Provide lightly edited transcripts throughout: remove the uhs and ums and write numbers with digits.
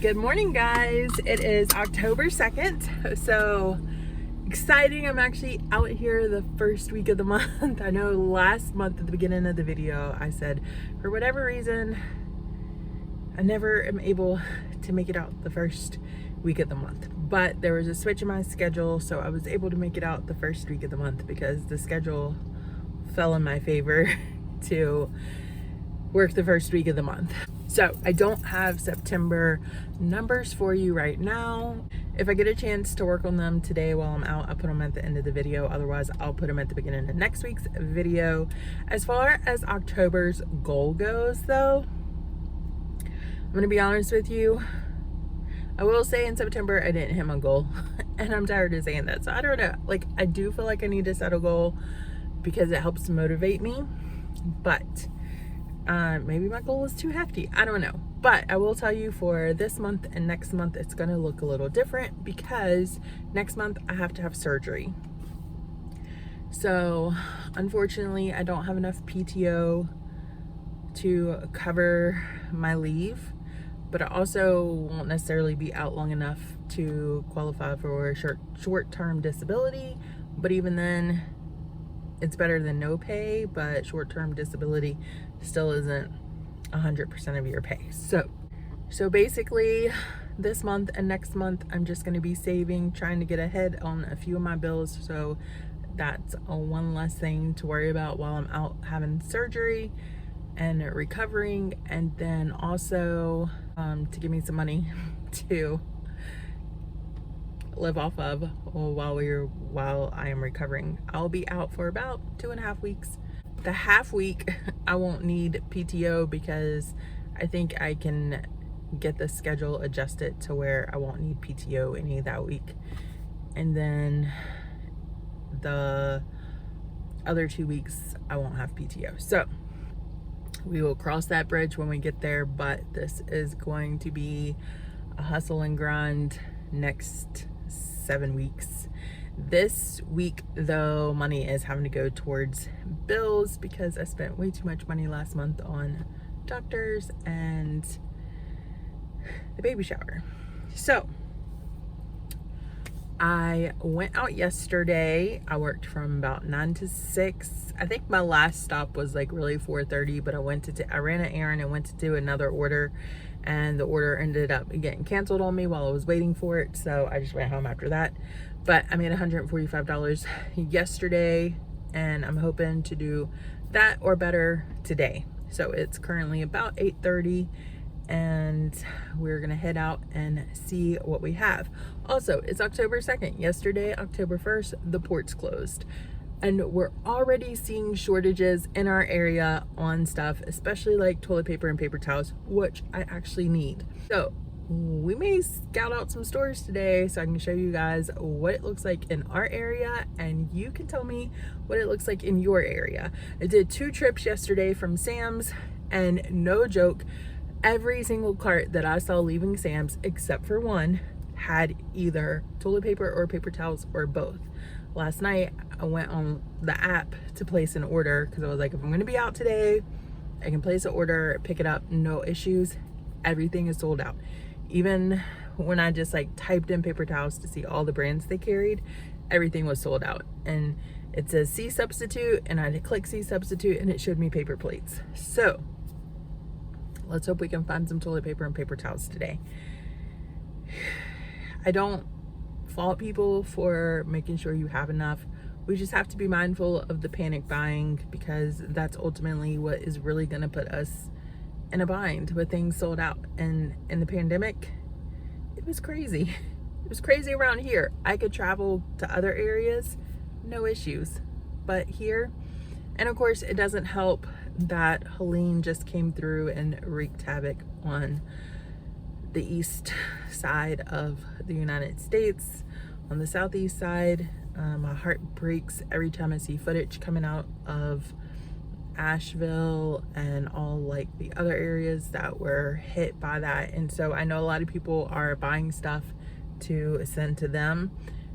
Good morning, guys. It is October 2nd, so exciting. I'm actually out here the first week of the month. I know last month at the beginning of the video I said for whatever reason I never am able to make it out the first week of the month, but there was a switch in my schedule, so I was able to make it out the first week of the month because the schedule fell in my favor to work the first week of the month. So I don't have September numbers for you right now. If I get a chance to work on them today while I'm out, I'll put them at the end of the video. Otherwise, I'll put them at the beginning of next week's video. As far as October's goal goes though, I'm gonna be honest with you. I will say in September, I didn't hit my goal and I'm tired of saying that. So I don't know, like I do feel like I need to set a goal because it helps motivate me, but maybe my goal is too hefty. I don't know. But I will tell you for this month and next month, it's going to look a little different because next month I have to have surgery. So unfortunately, I don't have enough PTO to cover my leave, but I also won't necessarily be out long enough to qualify for short-term disability. But even then, it's better than no pay, but short-term disability still isn't 100% of your pay. So basically this month and next month, I'm just going to be saving, trying to get ahead on a few of my bills. So that's one less thing to worry about while I'm out having surgery and recovering. And then also to give me some money to live off of while I am recovering. I'll be out for about 2.5 weeks. The half week I won't need PTO because I think I can get the schedule adjusted to where I won't need PTO any of that week. And then the other 2 weeks I won't have PTO. So we will cross that bridge when we get there, but this is going to be a hustle and grind next 7 weeks. This week though, money is having to go towards bills because I spent way too much money last month on doctors and the baby shower. So I went out yesterday. I worked from about 9 to 6. I think my last stop was like really 4:30, but I ran an errand and went to do another order, and the order ended up getting canceled on me while I was waiting for it. So I just went home after that. But I made $145 yesterday, and I'm hoping to do that or better today. So it's currently about 8:30. And we're gonna head out and see what we have. Also, it's October 2nd. Yesterday, October 1st, the ports closed. And we're already seeing shortages in our area on stuff, especially like toilet paper and paper towels, which I actually need. So we may scout out some stores today so I can show you guys what it looks like in our area, and you can tell me what it looks like in your area. I did 2 trips yesterday from Sam's, and no joke, every single cart that I saw leaving Sam's, except for one, had either toilet paper or paper towels or both. Last night, I went on the app to place an order because I was like, if I'm going to be out today, I can place an order, pick it up, no issues. Everything is sold out. Even when I just like typed in paper towels to see all the brands they carried, everything was sold out. And it says C substitute, and I click C substitute, and it showed me paper plates. So let's hope we can find some toilet paper and paper towels today. I don't fault people for making sure you have enough. We just have to be mindful of the panic buying because that's ultimately what is really going to put us in a bind with things sold out. And in the pandemic, it was crazy. It was crazy around here. I could travel to other areas, no issues. But here, and of course, it doesn't help that Helene just came through and wreaked havoc on the east side of the United States. On the southeast side, my heart breaks every time I see footage coming out of Asheville and all like the other areas that were hit by that. And so I know a lot of people are buying stuff to send to them.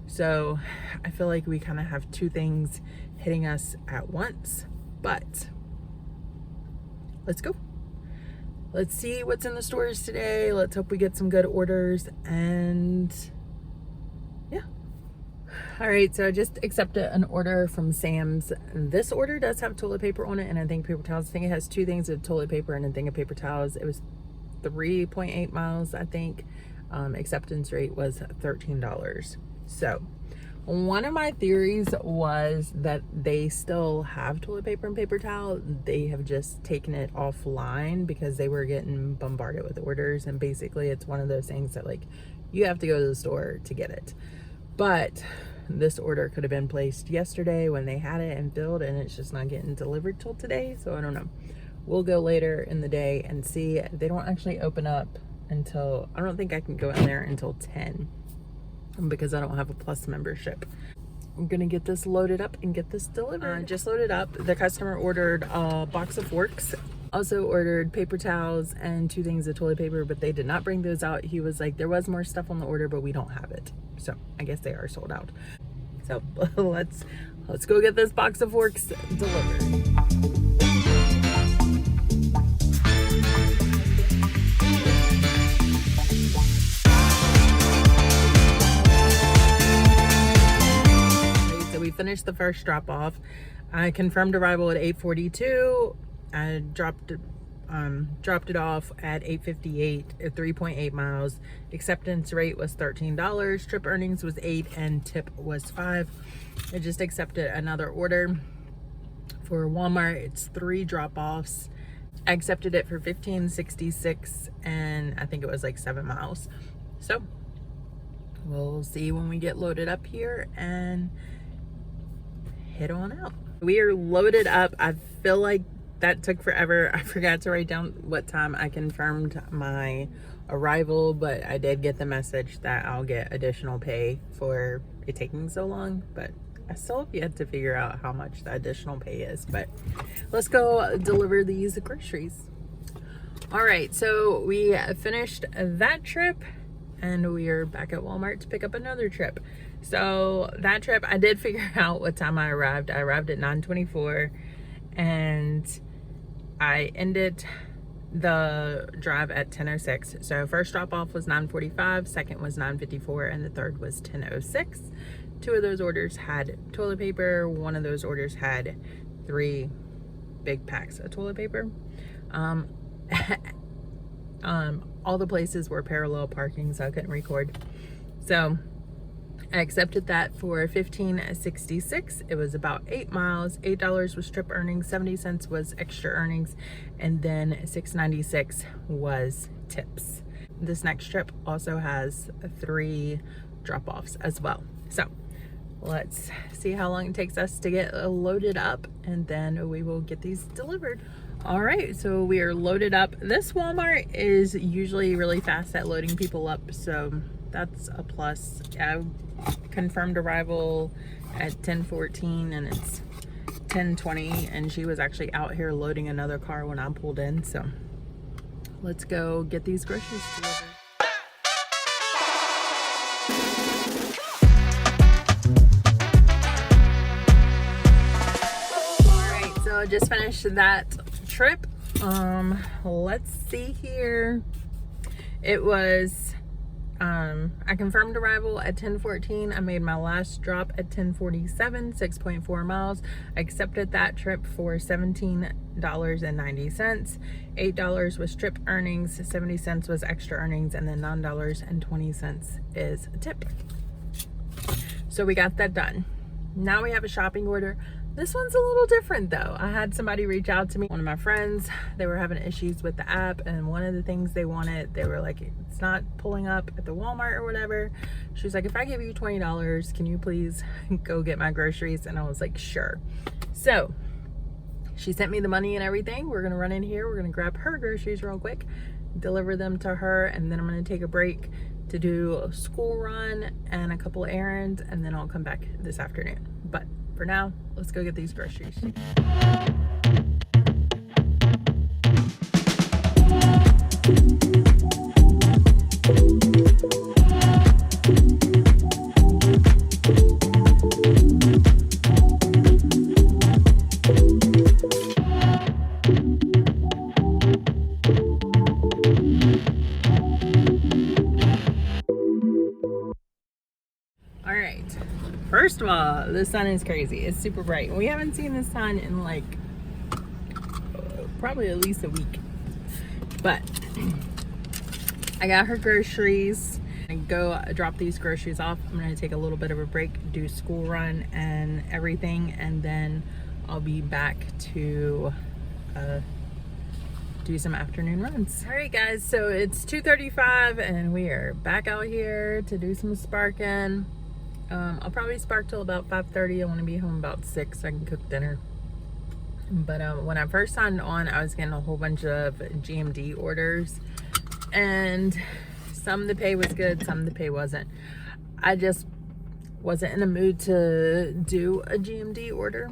So I feel like we kind of have 2 things hitting us at once, but let's go. let's see what's in the stores today. Let's hope we get some good orders, and yeah. All right, so I just accepted an order from Sam's. This order does have toilet paper on it and I think paper towels. I think it has 2 things of toilet paper and a thing of paper towels. It was 3.8 miles, I think. Acceptance rate was $13. So one of my theories was that they still have toilet paper and paper towel. They have just taken it offline because they were getting bombarded with orders, and basically it's one of those things that like you have to go to the store to get it. But this order could have been placed yesterday when they had it and filled, and it's just not getting delivered till today. So I don't know. We'll go later in the day and see. They don't actually open up until, I don't think I can go in there until 10 because I don't have a Plus membership. I'm gonna get this loaded up and get this delivered. Just loaded up. The customer ordered a box of forks. Also ordered paper towels and 2 things of toilet paper, but they did not bring those out. He was like, there was more stuff on the order, but we don't have it. So I guess they are sold out. So let's go get this box of forks delivered. We finished the first drop off. I confirmed arrival at 8:42. I dropped it off at 8:58 at 3.8 miles. Acceptance rate was $13. Trip earnings was 8 and tip was 5. I just accepted another order for Walmart. It's 3 drop-offs. I accepted it for $15.66 and I think it was like 7 miles. So we'll see when we get loaded up here and head on out. We are loaded up. I feel like that took forever. I forgot to write down what time I confirmed my arrival, but I did get the message that I'll get additional pay for it taking so long, but I still have yet to figure out how much the additional pay is. But let's go deliver these groceries. All right, so we finished that trip and we are back at Walmart to pick up another trip. So that trip, I did figure out what time I arrived. I arrived at 9:24 and I ended the drive at 10:06. So first drop off was 9:45, second was 9:54, and the third was 10:06. 2 of those orders had toilet paper. 1 of those orders had 3 big packs of toilet paper. All the places were parallel parking, so I couldn't record. So I accepted that for $15.66. It was about 8 miles. $8 was trip earnings, 70 cents was extra earnings, and then $6.96 was tips. This next trip also has 3 drop-offs as well. So let's see how long it takes us to get loaded up, and then we will get these delivered. All right, so we are loaded up. This Walmart is usually really fast at loading people up, so that's a plus. I confirmed arrival at 10:14 and it's 10:20, and she was actually out here loading another car when I pulled in. So let's go get these groceries delivered. All right, so I just finished that trip. Let's see here. It was I confirmed arrival at 10:14. I made my last drop at 10:47, 6.4 miles. I accepted that trip for $17.90. $8 was trip earnings, 70 cents was extra earnings, and then $9.20 is a tip. So we got that done. Now we have a shopping order. This one's a little different though. I had somebody reach out to me, one of my friends. They were having issues with the app, and one of the things they wanted, they were like, it's not pulling up at the Walmart or whatever. She was like, if I give you $20, can you please go get my groceries? And I was like, sure. So she sent me the money and everything. We're gonna run in here, we're gonna grab her groceries real quick, deliver them to her, and then I'm gonna take a break to do a school run and a couple errands, and then I'll come back this afternoon. But for now, let's go get these groceries. First of all, the sun is crazy. It's super bright. We haven't seen the sun in like probably at least a week. But I got her groceries. I go drop these groceries off. I'm gonna take a little bit of a break, do school run and everything, and then I'll be back to do some afternoon runs. All right, guys, so it's 2:35 and we are back out here to do some sparking. I'll probably spark till about 5:30. I want to be home about 6 so I can cook dinner. But when I first signed on, I was getting a whole bunch of GMD orders, and some the pay was good, some the pay wasn't. I just wasn't in a mood to do a GMD order.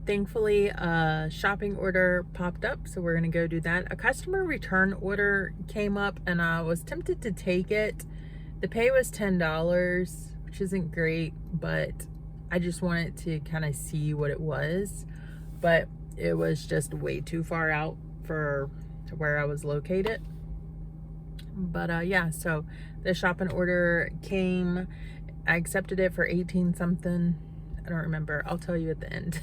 Thankfully, a shopping order popped up, so we're gonna go do that. A customer return order came up and I was tempted to take it. The pay was $10, which isn't great, but I just wanted to kind of see what it was. But it was just way too far out for where I was located. But yeah, so the shopping order came. I accepted it for 18 something. I don't remember. I'll tell you at the end.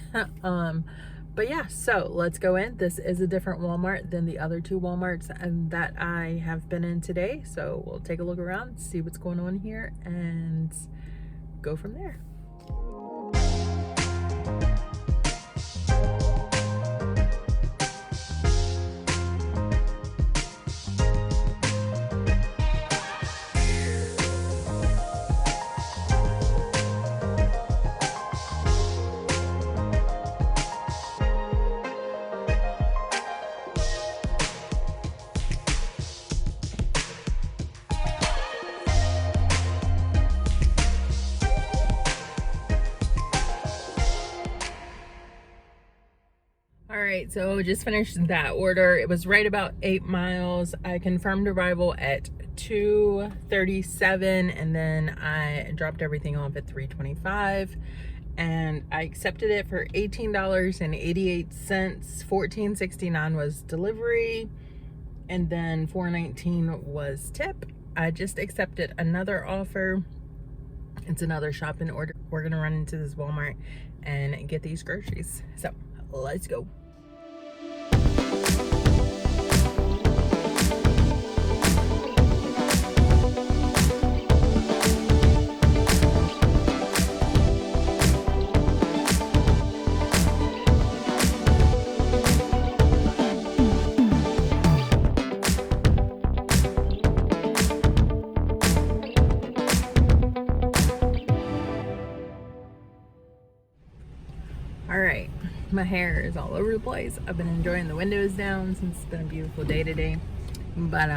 But yeah, so let's go in. This is a different Walmart than the other two Walmarts that I have been in today. So we'll take a look around, see what's going on here, and go from there. Alright, so just finished that order. It was right about 8 miles. I confirmed arrival at 2:37 and then I dropped everything off at 3:25 and I accepted it for $18.88. $14.69 was delivery and then $4.19 was tip. I just accepted another offer. It's another shopping order. We're gonna run into this Walmart and get these groceries. So let's go. Alright, my hair is all over the place. I've been enjoying the windows down since it's been a beautiful day today. But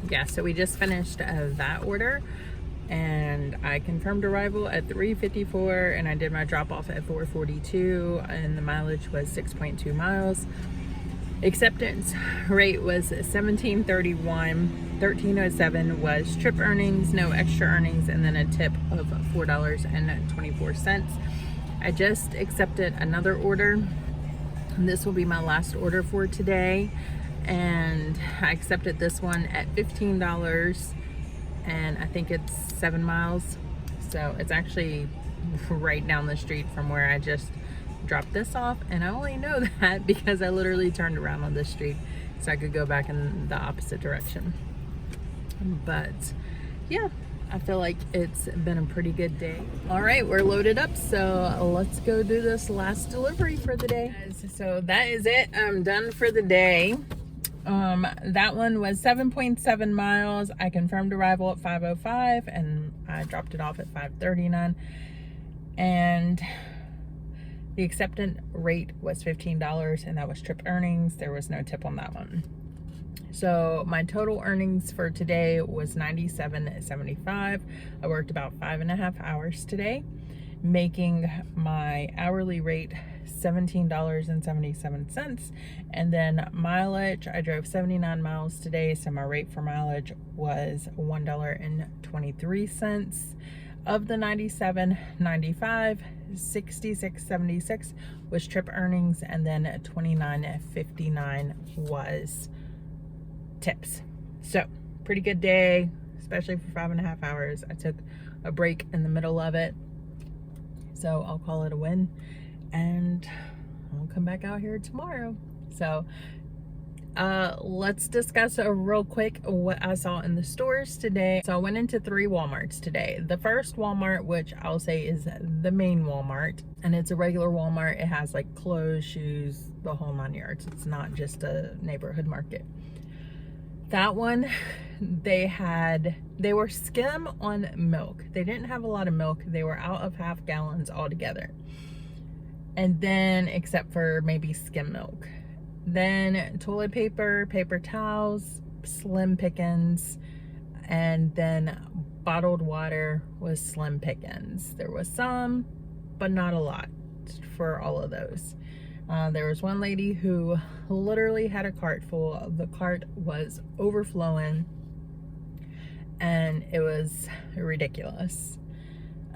yeah, so we just finished that order and I confirmed arrival at 3:54 and I did my drop off at 4:42 and the mileage was 6.2 miles. Acceptance rate was $17.31. $13.07 was trip earnings, no extra earnings, and then a tip of $4.24. I just accepted another order. This will be my last order for today. And I accepted this one at $15 and I think it's 7 miles. So it's actually right down the street from where I just dropped this off. And I only know that because I literally turned around on this street so I could go back in the opposite direction. But yeah, I feel like it's been a pretty good day. All right, we're loaded up, so let's go do this last delivery for the day. So that is it. I'm done for the day. That one was 7.7 miles. I confirmed arrival at 5:05 and I dropped it off at 5:39. And the acceptance rate was $15 and that was trip earnings. There was no tip on that one. So my total earnings for today was $97.75. I worked about 5.5 hours today, making my hourly rate $17.77. And then mileage, I drove 79 miles today, so my rate for mileage was $1.23. Of the $97.95, $66.76 was trip earnings, and then $29.59 was tips. So pretty good day, especially for 5.5 hours. I took a break in the middle of it So I'll call it a win, and I'll come back out here tomorrow. So let's discuss real quick what I saw in the stores today. So I went into 3 Walmarts today. The first Walmart, which I'll say is the main Walmart, and it's a regular Walmart. It has like clothes, shoes, the whole 9 yards. It's not just a neighborhood market. That one, they were skim on milk. They didn't have a lot of milk. They were out of half gallons altogether. And then, except for maybe skim milk. Then toilet paper, paper towels, slim pickings, and then bottled water was slim pickings. There was some, but not a lot for all of those. There was one lady who literally had a cart full. The cart was overflowing, and it was ridiculous.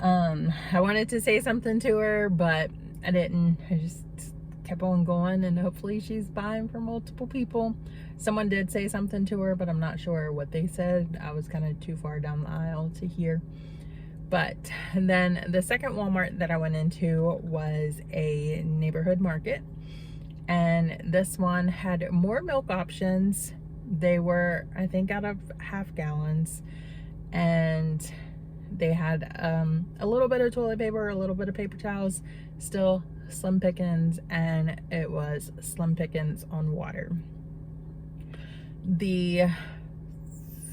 I wanted to say something to her, but I didn't. I just kept on going, and hopefully she's buying for multiple people. Someone did say something to her, but I'm not sure what they said. I was kind of too far down the aisle to hear. But then the second Walmart that I went into was a neighborhood market, and this one had more milk options. They were, I think, out of half gallons, and they had a little bit of toilet paper, a little bit of paper towels, still slim pickings, and it was slim pickings on water. The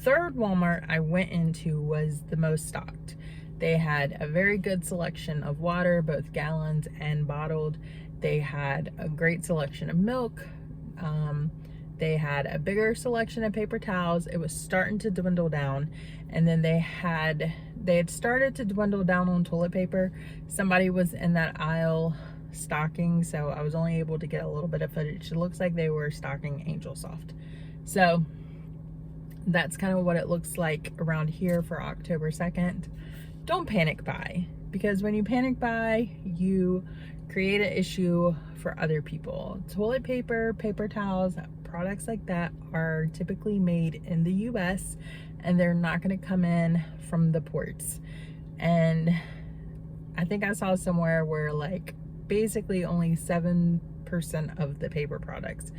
third Walmart I went into was the most stocked. They had a very good selection of water, both gallons and bottled. They had a great selection of milk. They had a bigger selection of paper towels. It was starting to dwindle down. And then they had started to dwindle down on toilet paper. Somebody was in that aisle stocking, so I was only able to get a little bit of footage. It looks like they were stocking Angel Soft. So that's kind of what it looks like around here for October 2nd. Don't panic buy, because when you panic buy, you create an issue for other people. Toilet paper, paper towels, products like that are typically made in the US, and they're not going to come in from the ports. And I think I saw somewhere where like basically only 7% of the paper products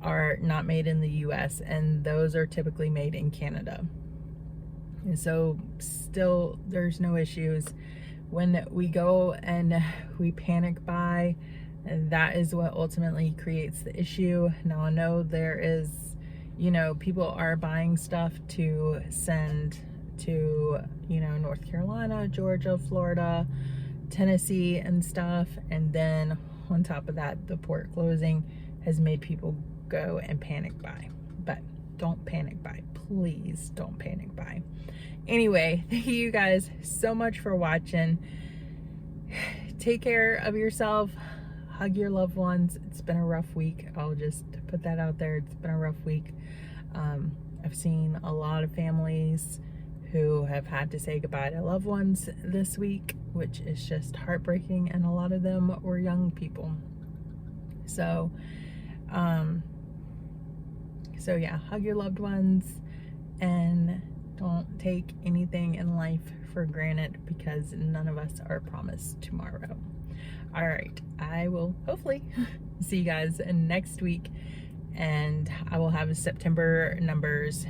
are not made in the US, and those are typically made in Canada. And so still there's no issues. When we go and we panic buy, that is what ultimately creates the issue. Now I know there is, you know, people are buying stuff to send to, you know, North Carolina, Georgia, Florida, Tennessee and stuff, and then on top of that, the port closing has made people go and panic buy. But don't panic buy, please don't panic buy. Anyway, thank you guys so much for watching. Take care of yourself, hug your loved ones. It's been a rough week. I'll just put that out there. It's been a rough week. I've seen a lot of families who have had to say goodbye to loved ones this week, which is just heartbreaking, and a lot of them were young people. So yeah, hug your loved ones, and don't take anything in life for granted, because none of us are promised tomorrow. All right, I will hopefully see you guys next week, and I will have September numbers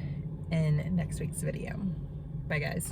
in next week's video. Bye guys.